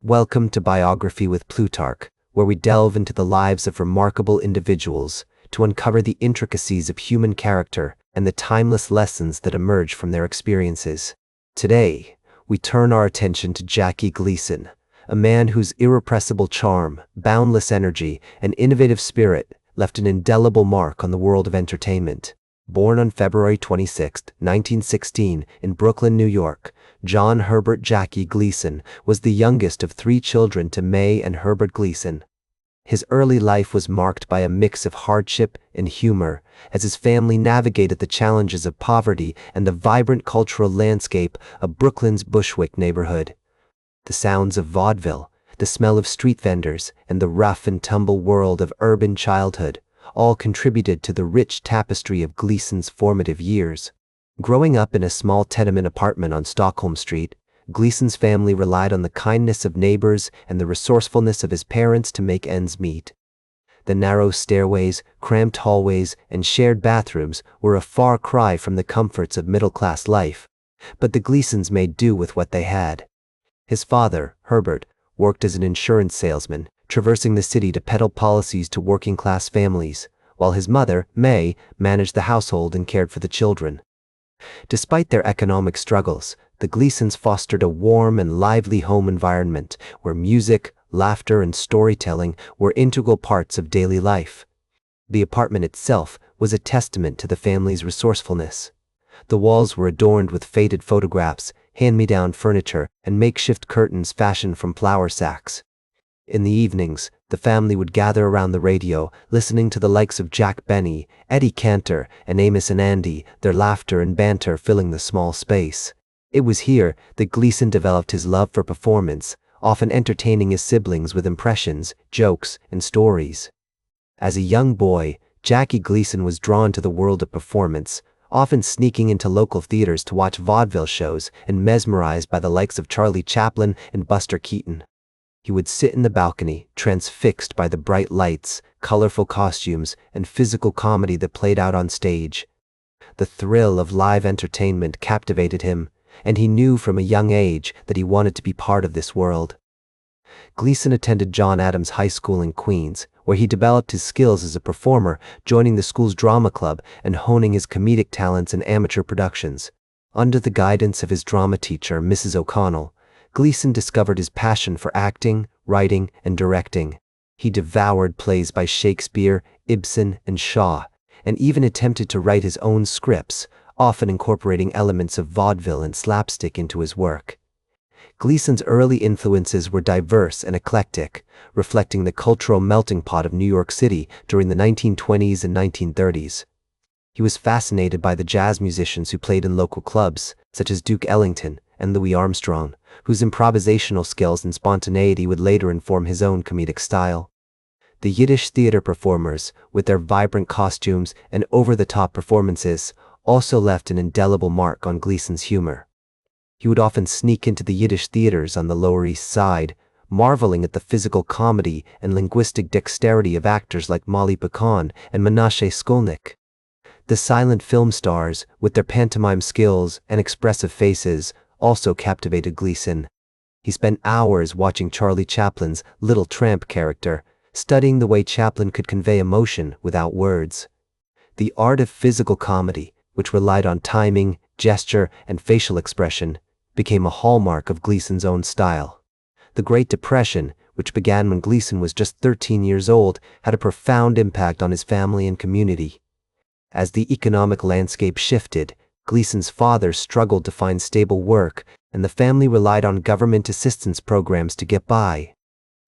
Welcome to Biography with Plutarch, where we delve into the lives of remarkable individuals to uncover the intricacies of human character and the timeless lessons that emerge from their experiences. Today, we turn our attention to Jack Gleason, a man whose irrepressible charm, boundless energy, and innovative spirit left an indelible mark on the world of entertainment. Born on February 26, 1916, in Brooklyn, New York, John Herbert Jackie Gleason was the youngest of three children to May and Herbert Gleason. His early life was marked by a mix of hardship and humor as his family navigated the challenges of poverty and the vibrant cultural landscape of Brooklyn's Bushwick neighborhood. The sounds of vaudeville, the smell of street vendors, and the rough and tumble world of urban childhood all contributed to the rich tapestry of Gleason's formative years. Growing up in a small tenement apartment on Stockholm Street, Gleason's family relied on the kindness of neighbors and the resourcefulness of his parents to make ends meet. The narrow stairways, cramped hallways, and shared bathrooms were a far cry from the comforts of middle-class life, but the Gleasons made do with what they had. His father, Herbert, worked as an insurance salesman, traversing the city to peddle policies to working-class families, while his mother, May, managed the household and cared for the children. Despite their economic struggles, the Gleasons fostered a warm and lively home environment where music, laughter, and storytelling were integral parts of daily life. The apartment itself was a testament to the family's resourcefulness. The walls were adorned with faded photographs, hand-me-down furniture, and makeshift curtains fashioned from flour sacks. In the evenings, the family would gather around the radio, listening to the likes of Jack Benny, Eddie Cantor, and Amos and Andy, their laughter and banter filling the small space. It was here that Gleason developed his love for performance, often entertaining his siblings with impressions, jokes, and stories. As a young boy, Jackie Gleason was drawn to the world of performance, often sneaking into local theaters to watch vaudeville shows and mesmerized by the likes of Charlie Chaplin and Buster Keaton. He would sit in the balcony, transfixed by the bright lights, colorful costumes, and physical comedy that played out on stage. The thrill of live entertainment captivated him, and he knew from a young age that he wanted to be part of this world. Gleason attended John Adams High School in Queens, where he developed his skills as a performer, joining the school's drama club and honing his comedic talents in amateur productions. Under the guidance of his drama teacher, Mrs. O'Connell, Gleason discovered his passion for acting, writing, and directing. He devoured plays by Shakespeare, Ibsen, and Shaw, and even attempted to write his own scripts, often incorporating elements of vaudeville and slapstick into his work. Gleason's early influences were diverse and eclectic, reflecting the cultural melting pot of New York City during the 1920s and 1930s. He was fascinated by the jazz musicians who played in local clubs, such as Duke Ellington and Louis Armstrong, whose improvisational skills and spontaneity would later inform his own comedic style. The Yiddish theater performers, with their vibrant costumes and over-the-top performances, also left an indelible mark on Gleason's humor. He would often sneak into the Yiddish theaters on the Lower East Side, marveling at the physical comedy and linguistic dexterity of actors like Molly Picon and Menashe Skolnick. The silent film stars, with their pantomime skills and expressive faces, also captivated Gleason. He spent hours watching Charlie Chaplin's Little Tramp character, studying the way Chaplin could convey emotion without words. The art of physical comedy, which relied on timing, gesture, and facial expression, became a hallmark of Gleason's own style. The Great Depression, which began when Gleason was just 13 years old, had a profound impact on his family and community. As the economic landscape shifted, Gleason's father struggled to find stable work, and the family relied on government assistance programs to get by.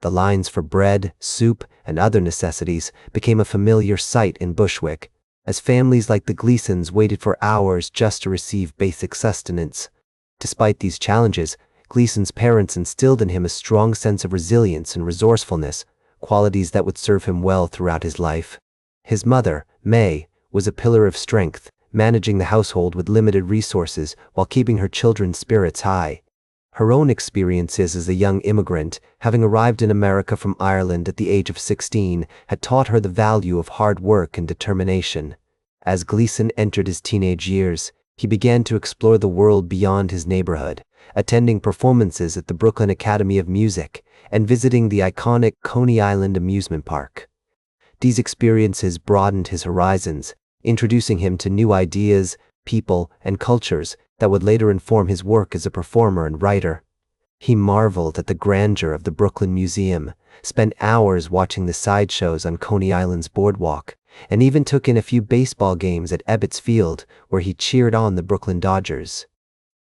The lines for bread, soup, and other necessities became a familiar sight in Bushwick, as families like the Gleasons waited for hours just to receive basic sustenance. Despite these challenges, Gleason's parents instilled in him a strong sense of resilience and resourcefulness, qualities that would serve him well throughout his life. His mother, May, was a pillar of strength, managing the household with limited resources while keeping her children's spirits high. Her own experiences as a young immigrant, having arrived in America from Ireland at the age of 16, had taught her the value of hard work and determination. As Gleason entered his teenage years, he began to explore the world beyond his neighborhood, attending performances at the Brooklyn Academy of Music and visiting the iconic Coney Island amusement park. These experiences broadened his horizons, introducing him to new ideas, people, and cultures that would later inform his work as a performer and writer. He marveled at the grandeur of the Brooklyn Museum, spent hours watching the sideshows on Coney Island's boardwalk, and even took in a few baseball games at Ebbets Field, where he cheered on the Brooklyn Dodgers.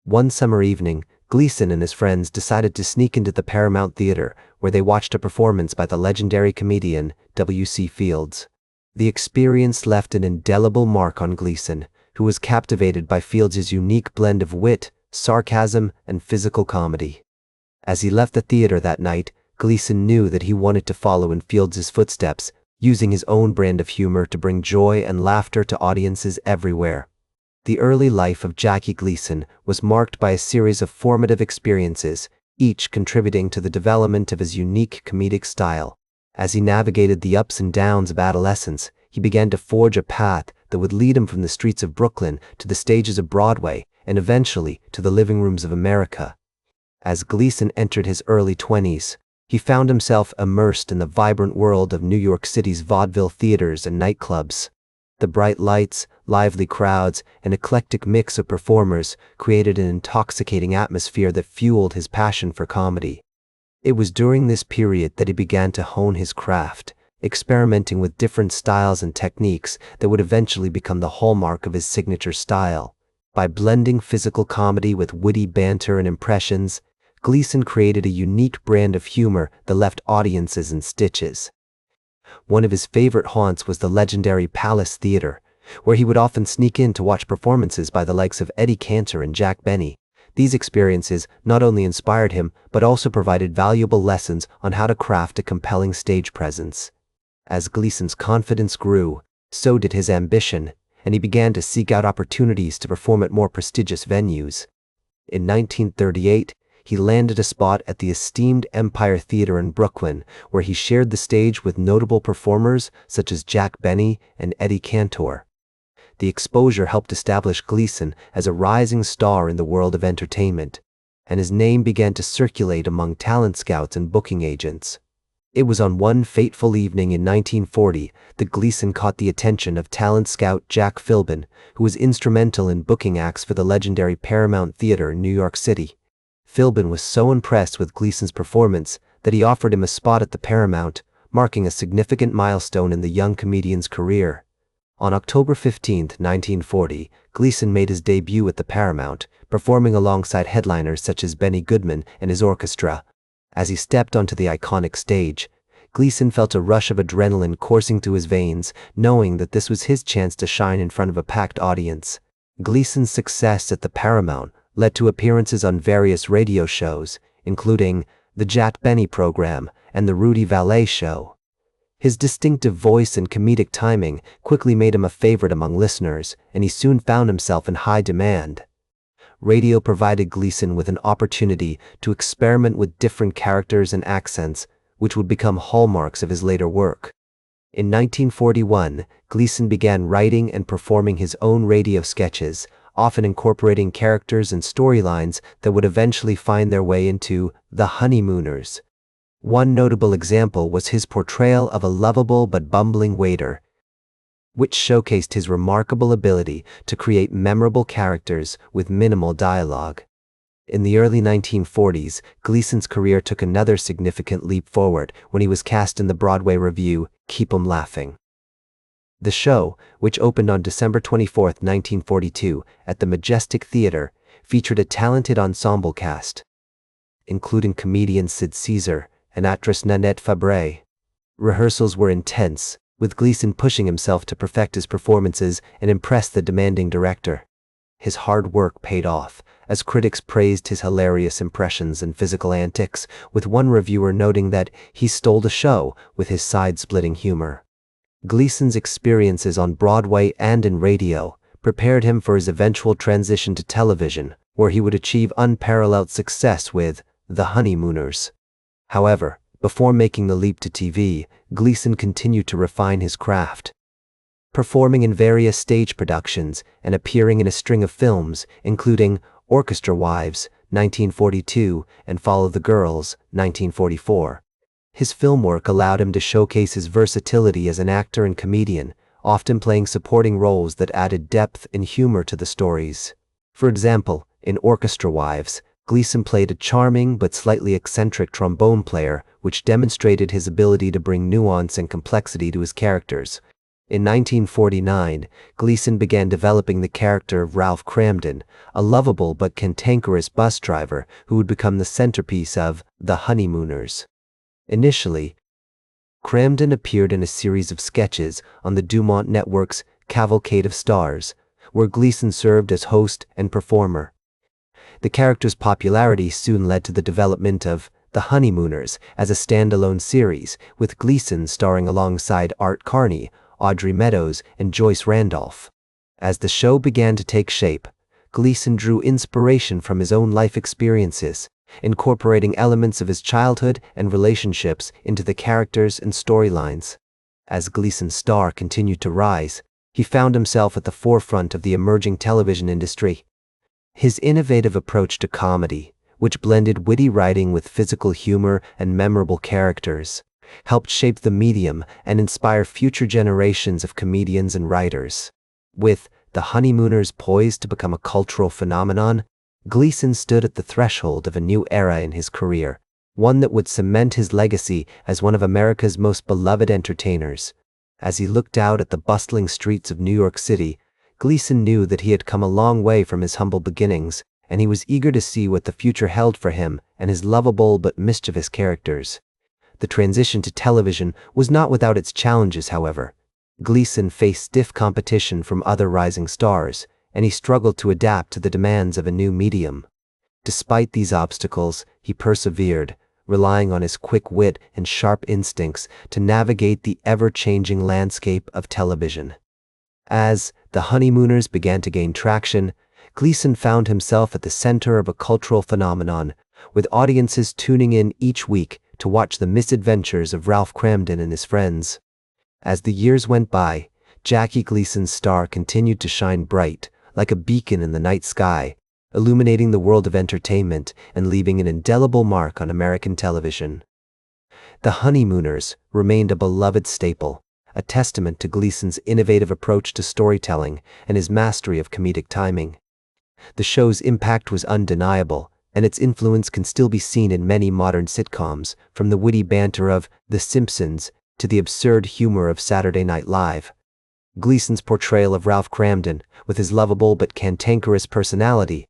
One summer evening, Gleason and his friends decided to sneak into the Paramount Theater, where they watched a performance by the legendary comedian W.C. Fields. The experience left an indelible mark on Gleason, who was captivated by Fields' unique blend of wit, sarcasm, and physical comedy. As he left the theater that night, Gleason knew that he wanted to follow in Fields' footsteps, using his own brand of humor to bring joy and laughter to audiences everywhere. The early life of Jackie Gleason was marked by a series of formative experiences, each contributing to the development of his unique comedic style. As he navigated the ups and downs of adolescence, he began to forge a path that would lead him from the streets of Brooklyn to the stages of Broadway and eventually to the living rooms of America. As Gleason entered his early 20s, he found himself immersed in the vibrant world of New York City's vaudeville theaters and nightclubs. The bright lights, lively crowds, and eclectic mix of performers created an intoxicating atmosphere that fueled his passion for comedy. It was during this period that he began to hone his craft, experimenting with different styles and techniques that would eventually become the hallmark of his signature style. By blending physical comedy with witty banter and impressions, Gleason created a unique brand of humor that left audiences in stitches. One of his favorite haunts was the legendary Palace Theater, where he would often sneak in to watch performances by the likes of Eddie Cantor and Jack Benny. These experiences not only inspired him, but also provided valuable lessons on how to craft a compelling stage presence. As Gleason's confidence grew, so did his ambition, and he began to seek out opportunities to perform at more prestigious venues. In 1938, he landed a spot at the esteemed Empire Theater in Brooklyn, where he shared the stage with notable performers such as Jack Benny and Eddie Cantor. The exposure helped establish Gleason as a rising star in the world of entertainment, and his name began to circulate among talent scouts and booking agents. It was on one fateful evening in 1940 that Gleason caught the attention of talent scout Jack Philbin, who was instrumental in booking acts for the legendary Paramount Theater in New York City. Philbin was so impressed with Gleason's performance that he offered him a spot at the Paramount, marking a significant milestone in the young comedian's career. On October 15, 1940, Gleason made his debut at the Paramount, performing alongside headliners such as Benny Goodman and his orchestra. As he stepped onto the iconic stage, Gleason felt a rush of adrenaline coursing through his veins, knowing that this was his chance to shine in front of a packed audience. Gleason's success at the Paramount led to appearances on various radio shows, including The Jack Benny Program and The Rudy Vallee Show. His distinctive voice and comedic timing quickly made him a favorite among listeners, and he soon found himself in high demand. Radio provided Gleason with an opportunity to experiment with different characters and accents, which would become hallmarks of his later work. In 1941, Gleason began writing and performing his own radio sketches, often incorporating characters and storylines that would eventually find their way into The Honeymooners. One notable example was his portrayal of a lovable but bumbling waiter, which showcased his remarkable ability to create memorable characters with minimal dialogue. In the early 1940s, Gleason's career took another significant leap forward when he was cast in the Broadway revue Keep 'em Laughing. The show, which opened on December 24, 1942, at the Majestic Theater, featured a talented ensemble cast, including comedian Sid Caesar and actress Nanette Fabre. Rehearsals were intense, with Gleason pushing himself to perfect his performances and impress the demanding director. His hard work paid off, as critics praised his hilarious impressions and physical antics, with one reviewer noting that he stole the show with his side-splitting humor. Gleason's experiences on Broadway and in radio prepared him for his eventual transition to television, where he would achieve unparalleled success with The Honeymooners. However, before making the leap to TV, Gleason continued to refine his craft, performing in various stage productions and appearing in a string of films, including Orchestra Wives, 1942, and Follow the Girls, 1944. His film work allowed him to showcase his versatility as an actor and comedian, often playing supporting roles that added depth and humor to the stories. For example, in Orchestra Wives, Gleason played a charming but slightly eccentric trombone player, which demonstrated his ability to bring nuance and complexity to his characters. In 1949, Gleason began developing the character of Ralph Cramden, a lovable but cantankerous bus driver who would become the centerpiece of The Honeymooners. Initially, Cramden appeared in a series of sketches on the Dumont Network's Cavalcade of Stars, where Gleason served as host and performer. The character's popularity soon led to the development of The Honeymooners as a standalone series, with Gleason starring alongside Art Carney, Audrey Meadows, and Joyce Randolph. As the show began to take shape, Gleason drew inspiration from his own life experiences, incorporating elements of his childhood and relationships into the characters and storylines. As Gleason's star continued to rise, he found himself at the forefront of the emerging television industry. His innovative approach to comedy, which blended witty writing with physical humor and memorable characters, helped shape the medium and inspire future generations of comedians and writers. With The Honeymooners poised to become a cultural phenomenon, Gleason stood at the threshold of a new era in his career, one that would cement his legacy as one of America's most beloved entertainers. As he looked out at the bustling streets of New York City, Gleason knew that he had come a long way from his humble beginnings, and he was eager to see what the future held for him and his lovable but mischievous characters. The transition to television was not without its challenges, however. Gleason faced stiff competition from other rising stars, and he struggled to adapt to the demands of a new medium. Despite these obstacles, he persevered, relying on his quick wit and sharp instincts to navigate the ever-changing landscape of television. As The Honeymooners began to gain traction, Gleason found himself at the center of a cultural phenomenon, with audiences tuning in each week to watch the misadventures of Ralph Cramden and his friends. As the years went by, Jackie Gleason's star continued to shine bright, like a beacon in the night sky, illuminating the world of entertainment and leaving an indelible mark on American television. The Honeymooners remained a beloved staple, a testament to Gleason's innovative approach to storytelling and his mastery of comedic timing. The show's impact was undeniable, and its influence can still be seen in many modern sitcoms, from the witty banter of The Simpsons to the absurd humor of Saturday Night Live. Gleason's portrayal of Ralph Cramden, with his lovable but cantankerous personality,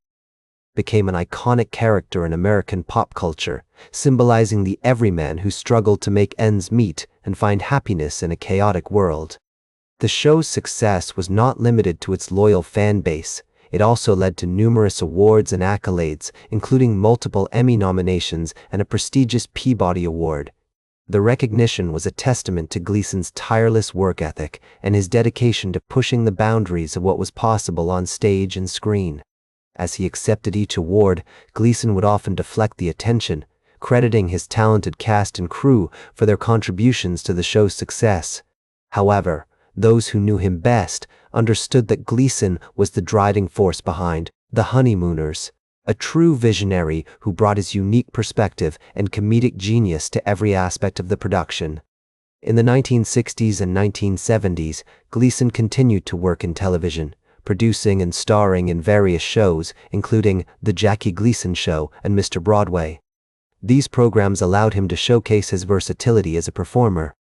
became an iconic character in American pop culture, symbolizing the everyman who struggled to make ends meet and find happiness in a chaotic world. The show's success was not limited to its loyal fan base. It also led to numerous awards and accolades, including multiple Emmy nominations and a prestigious Peabody Award. The recognition was a testament to Gleason's tireless work ethic and his dedication to pushing the boundaries of what was possible on stage and screen. As he accepted each award, Gleason would often deflect the attention, crediting his talented cast and crew for their contributions to the show's success. However, those who knew him best understood that Gleason was the driving force behind The Honeymooners, a true visionary who brought his unique perspective and comedic genius to every aspect of the production. In the 1960s and 1970s, Gleason continued to work in television, producing and starring in various shows, including The Jackie Gleason Show and Mr. Broadway. These programs allowed him to showcase his versatility as a performer.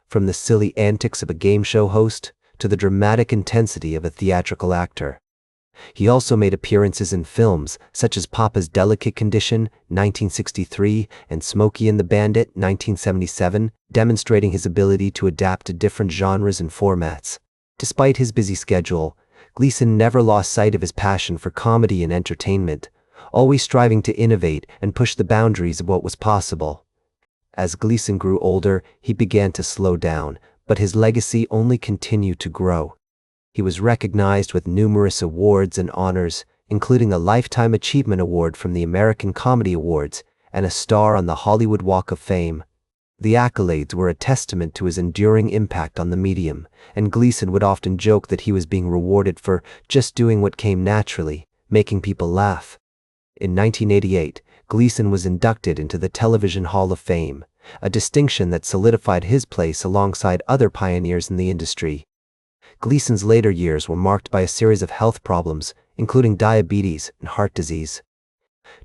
From the silly antics of a game show host to the dramatic intensity of a theatrical actor. He also made appearances in films such as Papa's Delicate Condition, 1963, and Smokey and the Bandit, 1977, demonstrating his ability to adapt to different genres and formats. Despite his busy schedule, Gleason never lost sight of his passion for comedy and entertainment, always striving to innovate and push the boundaries of what was possible. As Gleason grew older, he began to slow down, but his legacy only continued to grow. He was recognized with numerous awards and honors, including a Lifetime Achievement Award from the American Comedy Awards and a star on the Hollywood Walk of Fame. The accolades were a testament to his enduring impact on the medium, and Gleason would often joke that he was being rewarded for just doing what came naturally, making people laugh. In 1988, Gleason was inducted into the Television Hall of Fame, a distinction that solidified his place alongside other pioneers in the industry. Gleason's later years were marked by a series of health problems, including diabetes and heart disease.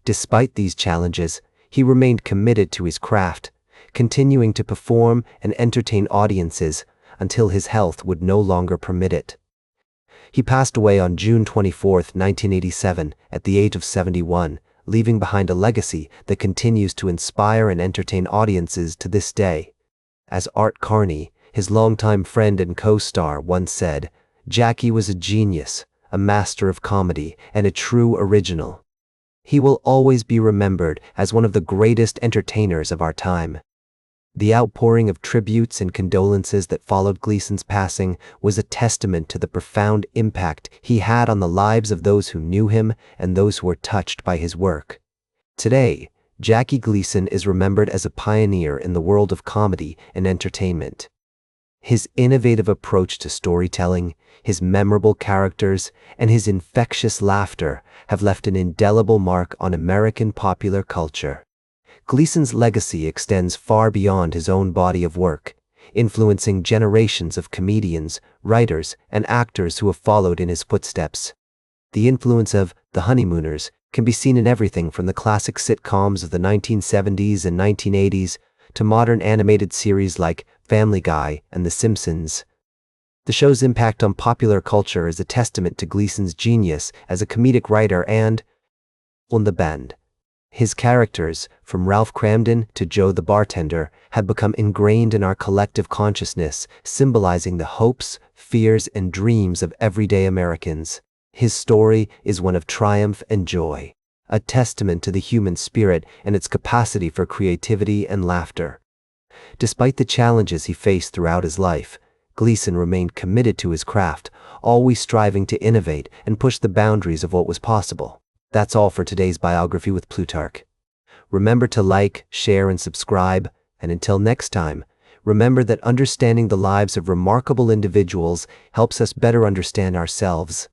Despite these challenges, he remained committed to his craft, continuing to perform and entertain audiences until his health would no longer permit it. He passed away on June 24, 1987, at the age of 71, leaving behind a legacy that continues to inspire and entertain audiences to this day. As Art Carney, his longtime friend and co-star, once said, "Jackie was a genius, a master of comedy, and a true original." He will always be remembered as one of the greatest entertainers of our time. The outpouring of tributes and condolences that followed Gleason's passing was a testament to the profound impact he had on the lives of those who knew him and those who were touched by his work. Today, Jackie Gleason is remembered as a pioneer in the world of comedy and entertainment. His innovative approach to storytelling, his memorable characters, and his infectious laughter have left an indelible mark on American popular culture. Gleason's legacy extends far beyond his own body of work, influencing generations of comedians, writers, and actors who have followed in his footsteps. The influence of The Honeymooners can be seen in everything from the classic sitcoms of the 1970s and 1980s to modern animated series like Family Guy and The Simpsons. The show's impact on popular culture is a testament to Gleason's genius as a comedic writer and on the band. His characters, from Ralph Cramden to Joe the bartender, have become ingrained in our collective consciousness, symbolizing the hopes, fears, and dreams of everyday Americans. His story is one of triumph and joy, a testament to the human spirit and its capacity for creativity and laughter. Despite the challenges he faced throughout his life, Gleason remained committed to his craft, always striving to innovate and push the boundaries of what was possible. That's all for today's Biography with Plutarch. Remember to like, share, and subscribe, and until next time, remember that understanding the lives of remarkable individuals helps us better understand ourselves.